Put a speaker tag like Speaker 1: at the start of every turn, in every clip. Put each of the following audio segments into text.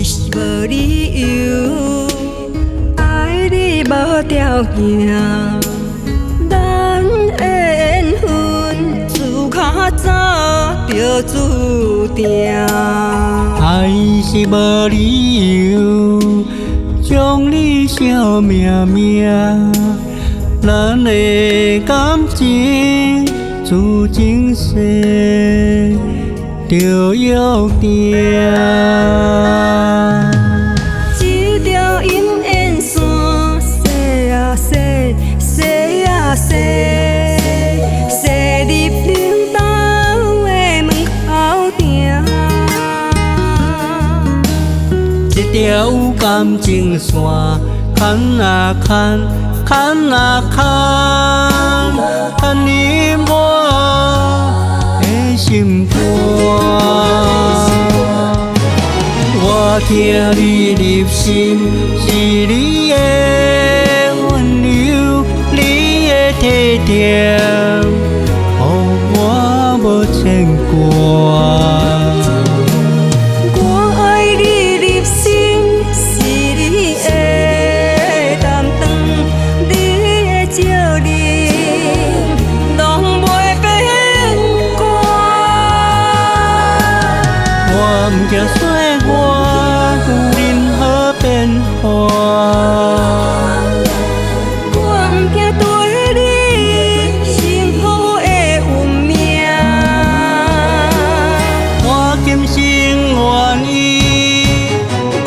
Speaker 1: 是无理由，爱你无条件，咱的缘分自较早就注定。
Speaker 2: 爱是无理由，将你惜命命，咱的感情自前世就约定。
Speaker 1: 这条姻缘线，洗啊洗，洗啊洗，洗入领导的门口埕。
Speaker 2: 一条感情线，牵啊牵，牵啊牵，牵你我的心肝。我听你入心，是你的温柔，你的体贴，予我无牵挂。
Speaker 1: 我爱你入心，是你的担当，你的照料，拢袂变卦。
Speaker 2: 我毋惊岁月有任何变化，
Speaker 1: 我毋惊对你幸福的运命。
Speaker 2: 我今生愿意，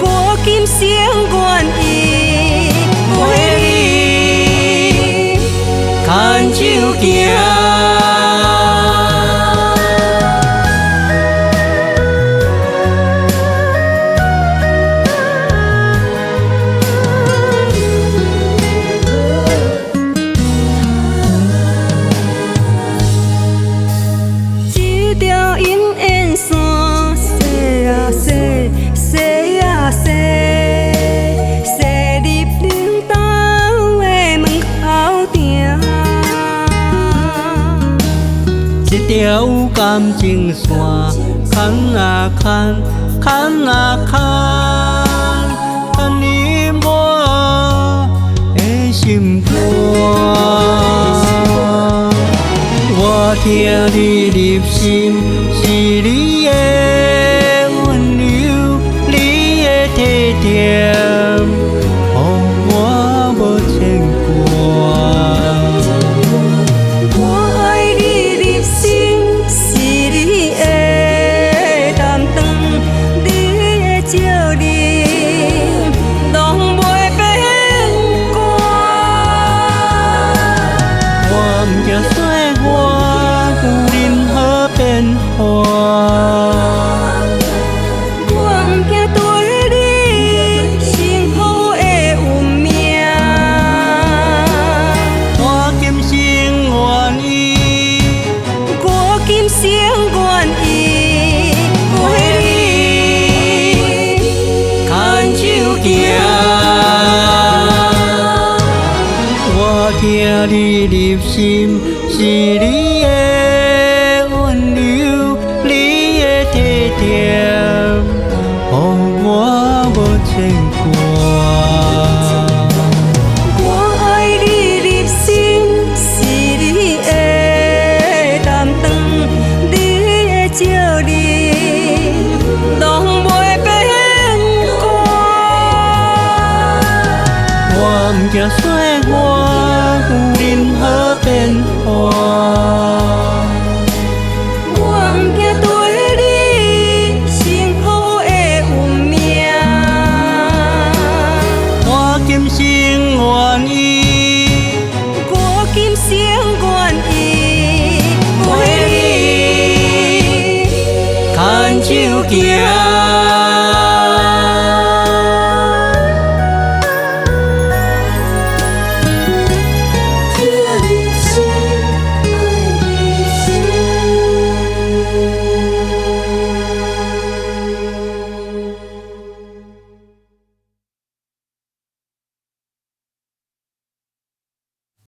Speaker 1: 我今生愿意为你
Speaker 2: 牵手行。
Speaker 1: 这条姻缘线，洗啊洗，洗啊洗，洗入领导的门口埕。
Speaker 2: 一条感情线，牵啊牵，牵啊牵，牵你我的心肝。我听你入心，是你的温柔，你的体贴，予我无牵挂。
Speaker 1: 我爱你入心，是你的担当，你的照料，拢袂变卦。
Speaker 2: 我毋惊岁月有任何变化，
Speaker 1: 我毋惊对你幸福的运命。
Speaker 2: 我今生愿意，
Speaker 1: 我今生愿意为你
Speaker 2: 牵手行。我听你入心，是你的温柔，你的体贴，予我无牵挂。
Speaker 1: 我爱你入心，是你的担当，你的照料，拢袂变卦。
Speaker 2: 我毋惊岁月